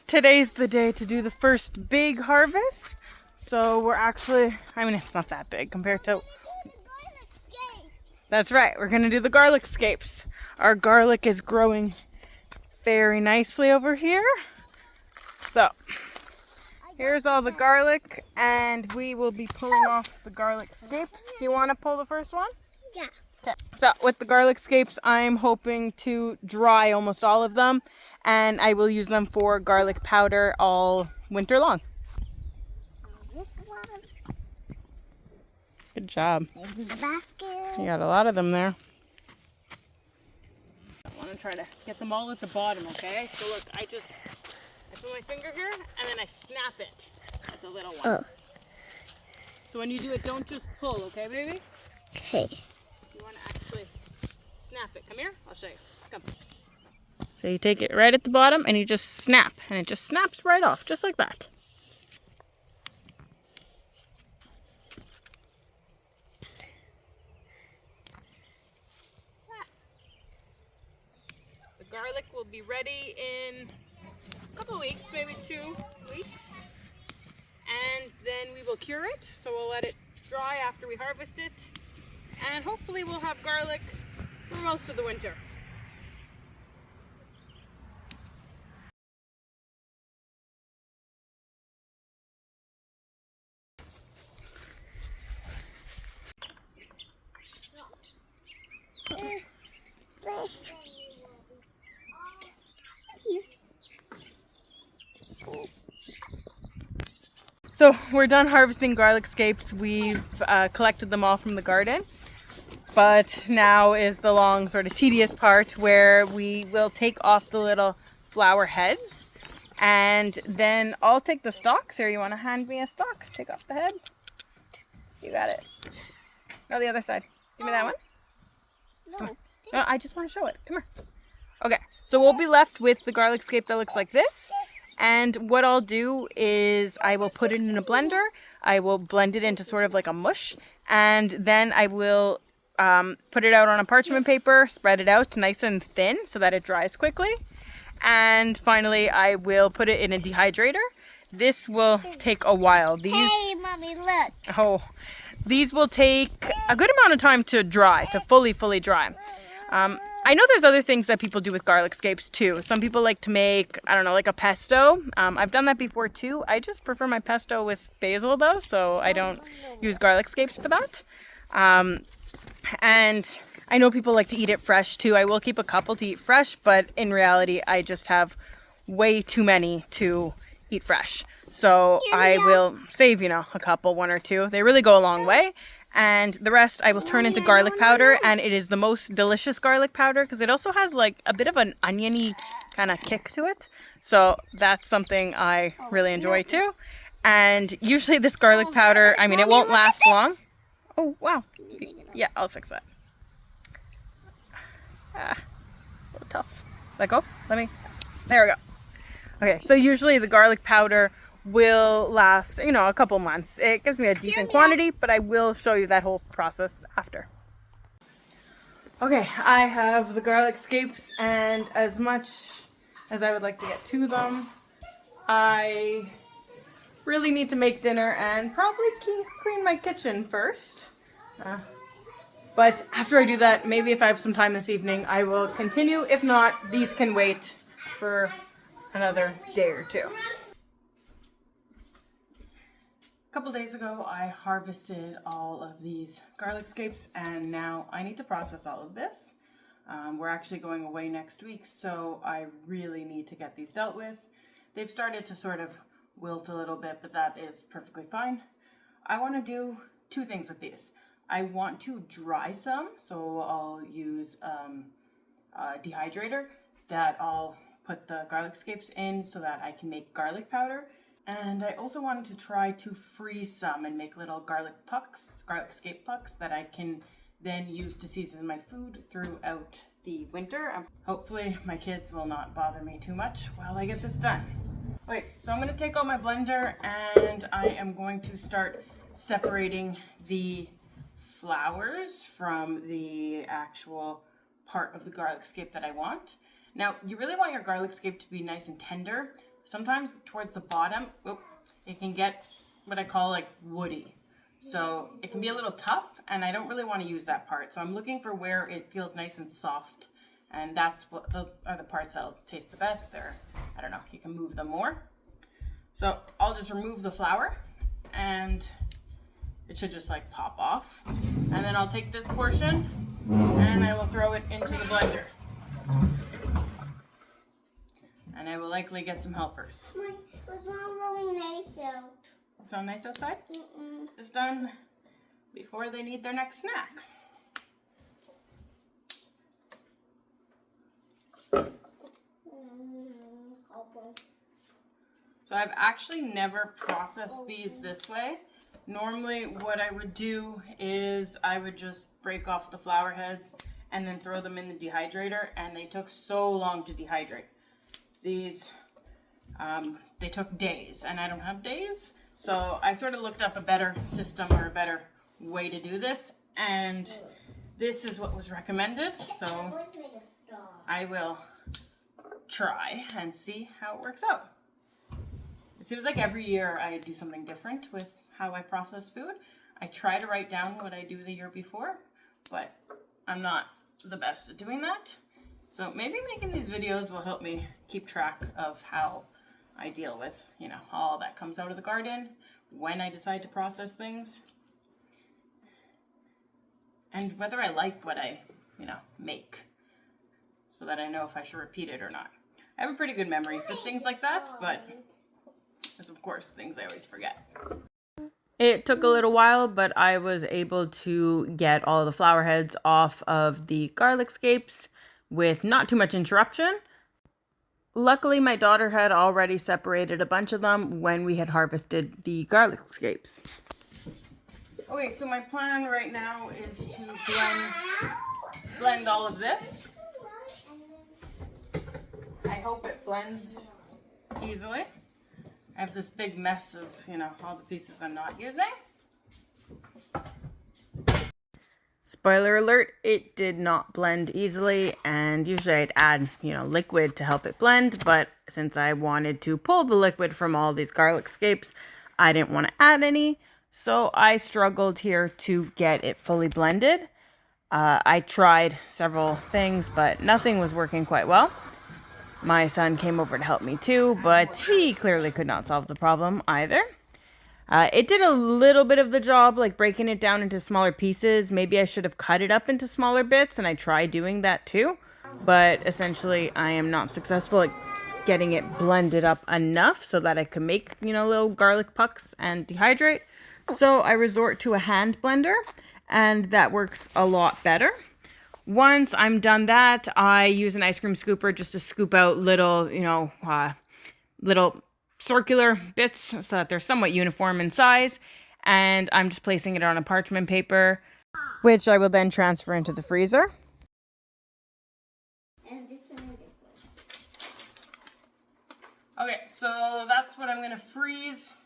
Today's the day to do the first big harvest. So we're actually, it's not that big compared to... That's right, we're gonna do the garlic scapes. Our garlic is growing very nicely over here. So, here's all the garlic, and we will be pulling off the garlic scapes. Do you want to pull the first one? Yeah. Okay, so with the garlic scapes, I'm hoping to dry almost all of them, and I will use them for garlic powder all winter long. This one. Good job. In the basket. You got a lot of them there. I want to try to get them all at the bottom, okay? So look, I put my finger here, and then I snap it. That's a little one. Oh. So when you do it, don't just pull, okay, baby? Okay. You want to actually snap it. Come here, I'll show you. Come. So you take it right at the bottom, and you just snap, and it just snaps right off, just like that. The garlic will be ready in a couple weeks, maybe 2 weeks. And then we will cure it, so we'll let it dry after we harvest it. And hopefully we'll have garlic for most of the winter. So we're done harvesting garlic scapes. We've collected them all from the garden. But now is the long, sort of tedious part where we will take off the little flower heads. And then I'll take the stalks. Here, you want to hand me a stalk? Take off the head. You got it. No, the other side. Give me that one. No. No, I just want to show it. Come here. Okay, so we'll be left with the garlic scape that looks like this. And what I'll do is I will put it in a blender. I will blend it into sort of like a mush. And then I will put it out on a parchment paper, spread it out nice and thin so that it dries quickly. And finally, I will put it in a dehydrator. This will take a while. Hey, Mommy, look. Oh, these will take a good amount of time to dry, to fully dry. I know there's other things that people do with garlic scapes too. Some people like to make, I don't know, like a pesto. I've done that before too. I just prefer my pesto with basil though, so I don't use garlic scapes for that. And I know people like to eat it fresh too. I will keep a couple to eat fresh, but in reality, I just have way too many to eat fresh. So I will save, a couple, 1 or 2. They really go a long way. And the rest I will turn into garlic powder, and it is the most delicious garlic powder because it also has like a bit of an oniony kind of kick to it. So that's something I really enjoy too. And usually this garlic powder, it won't last long. Oh, wow. Yeah, I'll fix that. A little tough. Let go. There we go. Okay, so usually the garlic powder will last, a couple months. It gives me a decent quantity, but I will show you that whole process after. Okay, I have the garlic scapes, and as much as I would like to get to them, I really need to make dinner and probably clean my kitchen first. But after I do that, maybe if I have some time this evening, I will continue. If not, these can wait for another day or 2. A couple days ago, I harvested all of these garlic scapes, and now I need to process all of this. We're actually going away next week, so I really need to get these dealt with. They've started to sort of wilt a little bit, but that is perfectly fine. I want to do 2 things with these. I want to dry some, so I'll use a dehydrator that I'll put the garlic scapes in so that I can make garlic powder. And I also wanted to try to freeze some and make little garlic scape pucks that I can then use to season my food throughout the winter. Hopefully my kids will not bother me too much while I get this done. Okay, so I'm going to take out my blender and I am going to start separating the flowers from the actual part of the garlic scape that I want. Now, you really want your garlic scape to be nice and tender. sometimes towards the bottom, it can get what I call like woody. So it can be a little tough, and I don't really want to use that part. So I'm looking for where it feels nice and soft. And those are the parts that'll taste the best. I don't know, you can move them more. So I'll just remove the flour, and it should just like pop off. And then I'll take this portion and I will throw it into the blender. And I will likely get some helpers. It's not really nice out. It's not nice outside? It's done before they need their next snack. So I've actually never processed these this way. Normally what I would do is I would just break off the flour heads and then throw them in the dehydrator, and they took so long to dehydrate. These, they took days, and I don't have days. So I sort of looked up a better system or a better way to do this, and this is what was recommended. So I will try and see how it works out. It seems like every year I do something different with how I process food. I try to write down what I do the year before, but I'm not the best at doing that. So maybe making these videos will help me keep track of how I deal with, all that comes out of the garden, when I decide to process things, and whether I like what I, make, so that I know if I should repeat it or not. I have a pretty good memory for things like that, but there's of course things I always forget. It took a little while, but I was able to get all the flower heads off of the garlic scapes with not too much interruption. Luckily, my daughter had already separated a bunch of them when we had harvested the garlic scapes. Okay, so my plan right now is to blend all of this. I hope it blends easily. I have this big mess of, all the pieces I'm not using. Spoiler alert, it did not blend easily, and usually I'd add, liquid to help it blend, but since I wanted to pull the liquid from all these garlic scapes, I didn't want to add any, so I struggled here to get it fully blended. I tried several things, but nothing was working quite well. My son came over to help me too, but he clearly could not solve the problem either. It did a little bit of the job, like breaking it down into smaller pieces. Maybe I should have cut it up into smaller bits, and I tried doing that too. But essentially, I am not successful at getting it blended up enough so that I can make, little garlic pucks and dehydrate. So I resort to a hand blender, and that works a lot better. Once I'm done that, I use an ice cream scooper just to scoop out little, little circular bits so that they're somewhat uniform in size. And I'm just placing it on a parchment paper, which I will then transfer into the freezer. And this one and this one. Okay, so that's what I'm going to freeze.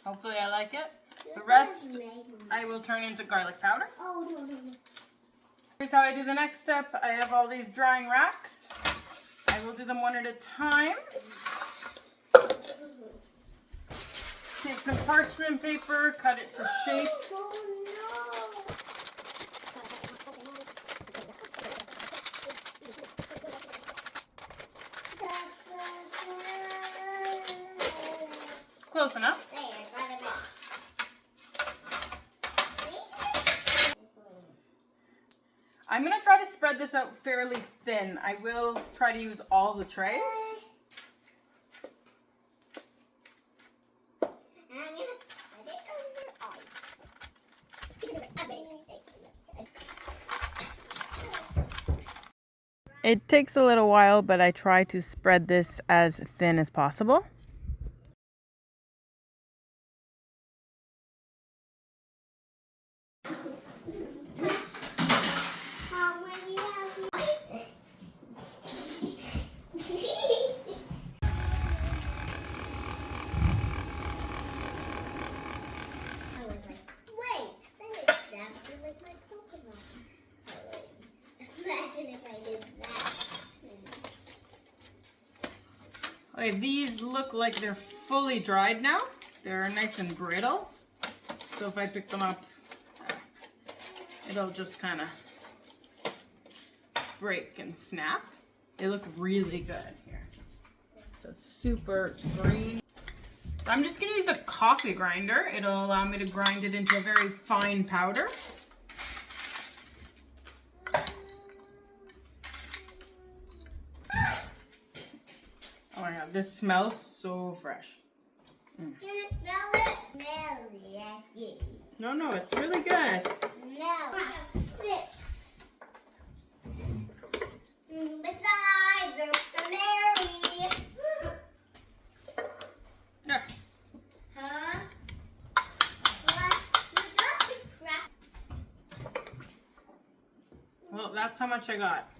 Hopefully I like it. The rest I will turn into garlic powder. Oh, no. Here's how I do the next step. I have all these drying racks. I will do them one at a time. Take some parchment paper, cut it to shape. Close enough. I'm going to try to spread this out fairly thin. I will try to use all the trays. And I'm going to put it on your eyes. It takes a little while, but I try to spread this as thin as possible. Okay, these look like they're fully dried now. They're nice and brittle. So if I pick them up, it'll just kind of break and snap. They look really good here. So it's super green. So I'm just gonna use a coffee grinder. It'll allow me to grind it into a very fine powder. Oh my god, this smells so fresh. Can you smell it? Smells yucky. No, it's really good. Besides, there's the Mary. Yeah. Huh? What? You got the crap. Well, that's how much I got.